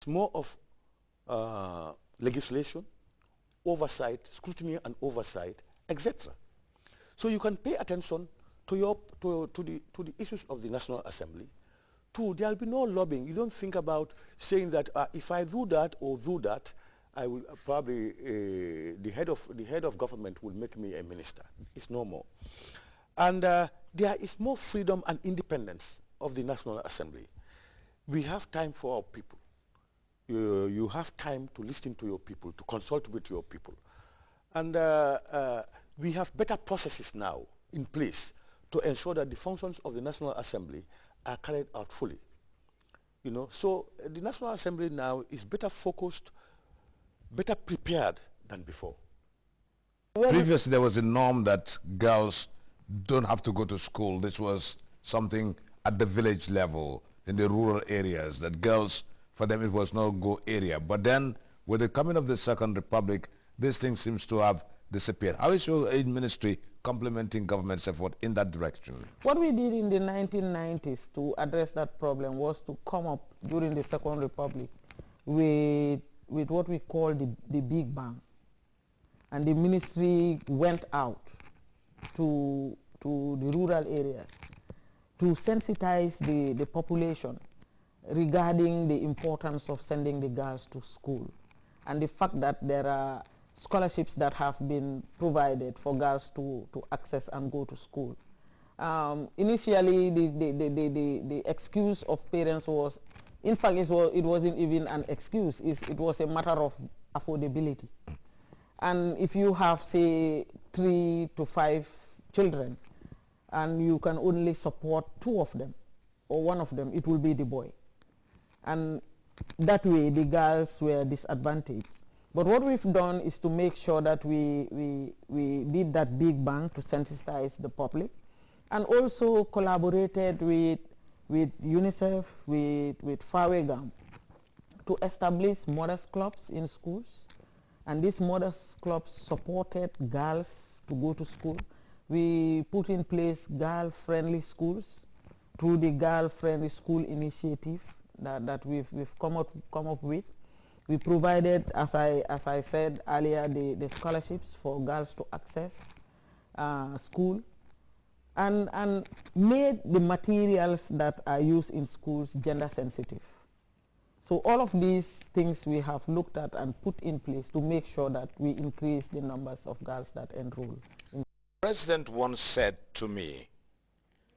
It's more of legislation, oversight, scrutiny and oversight, etc. So you can pay attention to the issues of the National Assembly. Two, there will be no lobbying. You don't think about saying that if I do that or do that, I will probably the head of government will make me a minister. It's no more. And there is more freedom and independence of the National Assembly. We have time for our people. You have time to listen to your people, to consult with your people. And we have better processes now in place to ensure that the functions of the National Assembly are carried out fully. You know, so the National Assembly now is better focused, better prepared than before. Previously, there was a norm that girls don't have to go to school. This was something at the village level, in the rural areas, that girls, for them, it was no go area. But then, with the coming of the Second Republic, this thing seems to have disappeared. How is your aid ministry complementing government's effort in that direction? What we did in the 1990s to address that problem was to come up during the Second Republic with what we call the Big Bang. And the ministry went out to the rural areas to sensitize the population regarding the importance of sending the girls to school and the fact that there are scholarships that have been provided for girls to access and go to school. Initially, the excuse of parents was, in fact, it wasn't even an excuse. It was a matter of affordability. And if you have, say, 3 to 5 children, and you can only support 2 of them, or 1 of them, it will be the boy. And that way, the girls were disadvantaged. But what we've done is to make sure that we did that big bang to sensitize the public, and also collaborated with UNICEF, with Fawegam, to establish mothers clubs in schools. And these mothers clubs supported girls to go to school. We put in place girl-friendly schools through the girl-friendly school initiative that we've come up with. We provided, as I said earlier, the scholarships for girls to access school, and made the materials that are used in schools gender sensitive. So all of these things we have looked at and put in place to make sure that we increase the numbers of girls that enroll. The President once said to me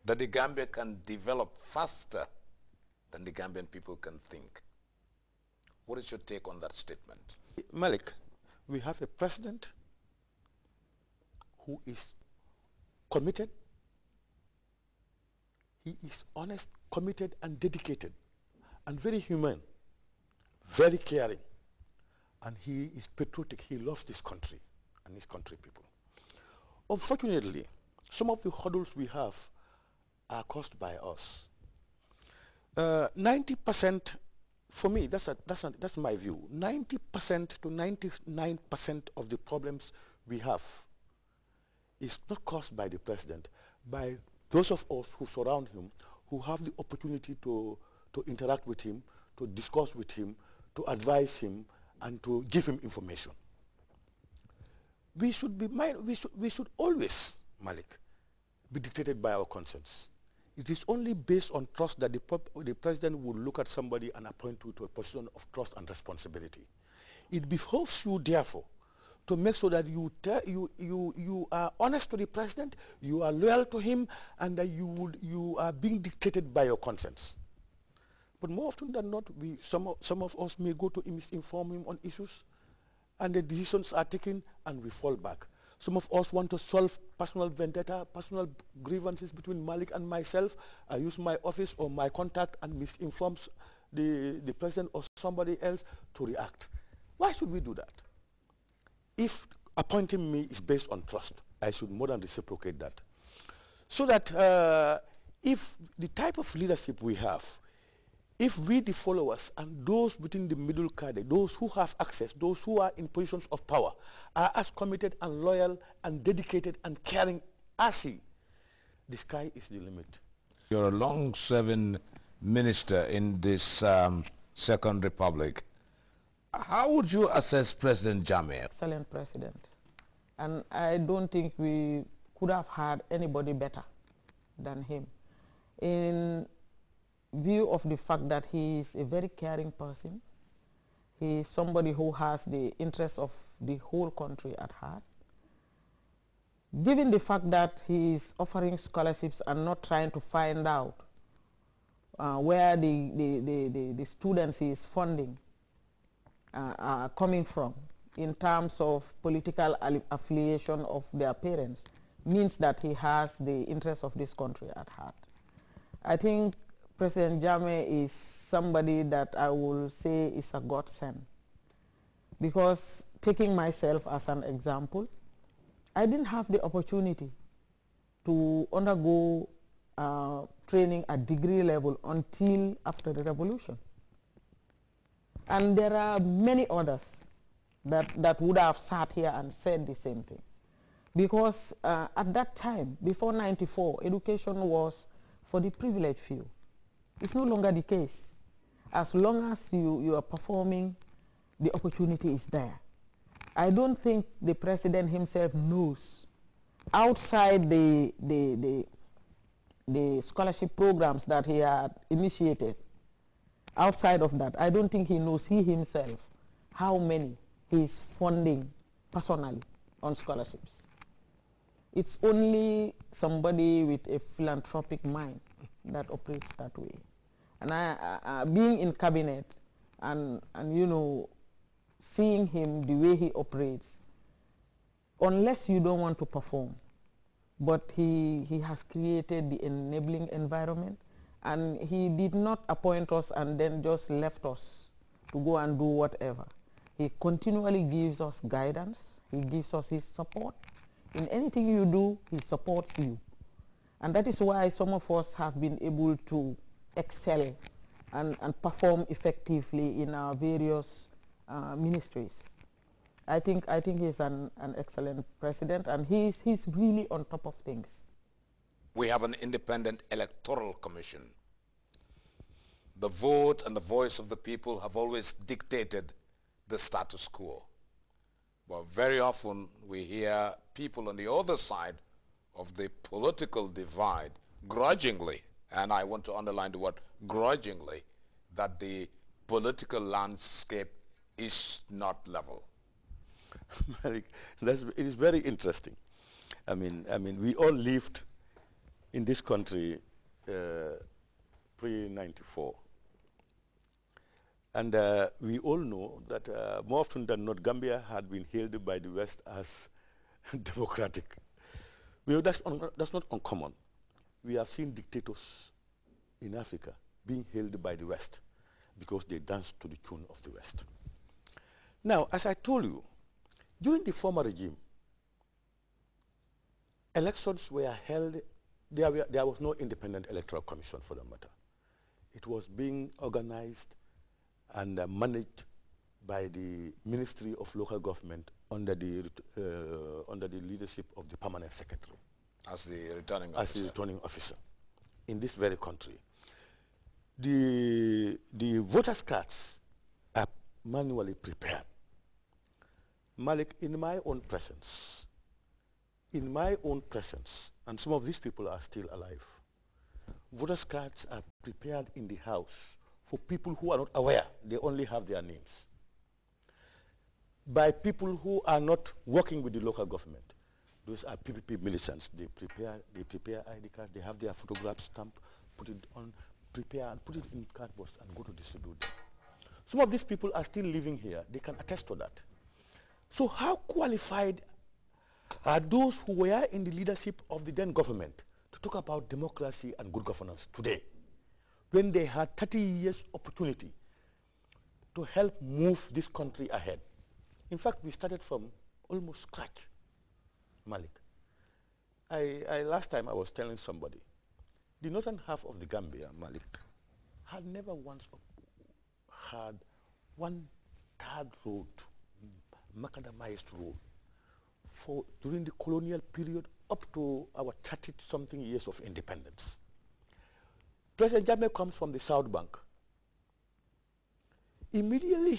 that the Gambia can develop faster than the Gambian people can think. What is your take on that statement? Malik, we have a president who is committed. He is honest, committed, and dedicated, and very humane, very caring. And he is patriotic. He loves this country and his country people. Unfortunately, some of the hurdles we have are caused by us. 90%, for me, that's my view. 90% to 99% of the problems we have is not caused by the president, by those of us who surround him, who have the opportunity to interact with him, to discuss with him, to advise him, and to give him information. We should always, Malik, be dictated by our conscience. It is only based on trust that the president will look at somebody and appoint you to a position of trust and responsibility. It behoves you, therefore, to make sure that you are honest to the president, you are loyal to him, and that you are being dictated by your conscience. But more often than not, some of us may go to misinform him on issues, and the decisions are taken, and we fall back. Some of us want to solve personal vendetta, personal grievances between Malik and myself. I use my office or my contact and misinforms the president or somebody else to react. Why should we do that? If appointing me is based on trust, I should more than reciprocate that. So that if the type of leadership we have, if we, the followers, and those within the middle cadre, those who have access, those who are in positions of power, are as committed and loyal and dedicated and caring as he, the sky is the limit. You're a long-serving minister in this Second Republic. How would you assess President Jammeh? Excellent president. And I don't think we could have had anybody better than him. In view of the fact that he is a very caring person, he is somebody who has the interests of the whole country at heart. Given the fact that he is offering scholarships and not trying to find out where the students he is funding are coming from in terms of political affiliation of their parents, means that he has the interests of this country at heart. I think President Jammeh is somebody that I will say is a godsend, because taking myself as an example, I didn't have the opportunity to undergo training at degree level until after the revolution. And there are many others that would have sat here and said the same thing. Because at that time, before 94, education was for the privileged few. It's no longer the case. As long as you are performing, the opportunity is there. I don't think the president himself knows, outside the scholarship programs that he had initiated, outside of that, I don't think he knows, he himself, how many he is funding personally on scholarships. It's only somebody with a philanthropic mind that operates that way. And being in cabinet and you know, seeing him the way he operates, unless you don't want to perform, but he has created the enabling environment, and he did not appoint us and then just left us to go and do whatever. He continually gives us guidance, he gives us his support. In anything you do, he supports you. And that is why some of us have been able to excel and perform effectively in our various ministries. I think he's an excellent president, and he's really on top of things. We have an independent electoral commission. The vote and the voice of the people have always dictated the status quo. But very often we hear people on the other side of the political divide grudgingly, and I want to underline the word grudgingly, that the political landscape is not level. It is very interesting. I mean, we all lived in this country pre-94. And we all know that more often than not, Gambia had been hailed by the West as democratic. Well, that's not uncommon. We have seen dictators in Africa being hailed by the West because they dance to the tune of the West. Now, as I told you, during the former regime, elections were held, there was no independent electoral commission for the matter. It was being organized and managed by the Ministry of Local Government under the leadership of the Permanent Secretary. As the returning officer. As the returning officer in this very country. The voters' cards are manually prepared. Malik, in my own presence, and some of these people are still alive, voters' cards are prepared in the house for people who are not aware. They only have their names. By people who are not working with the local government. Those are PPP militants. They prepare ID cards, they have their photograph stamped, put it on, prepare and put it in cardboards and go to distribute them. Some of these people are still living here. They can attest to that. So how qualified are those who were in the leadership of the then government to talk about democracy and good governance today, when they had 30 years opportunity to help move this country ahead? In fact, we started from almost scratch, Malik. Last time I was telling somebody, the northern half of the Gambia, Malik, had never once had one third road, macadamized road, during the colonial period up to our 30-something years of independence. President Jammeh comes from the South Bank. immediately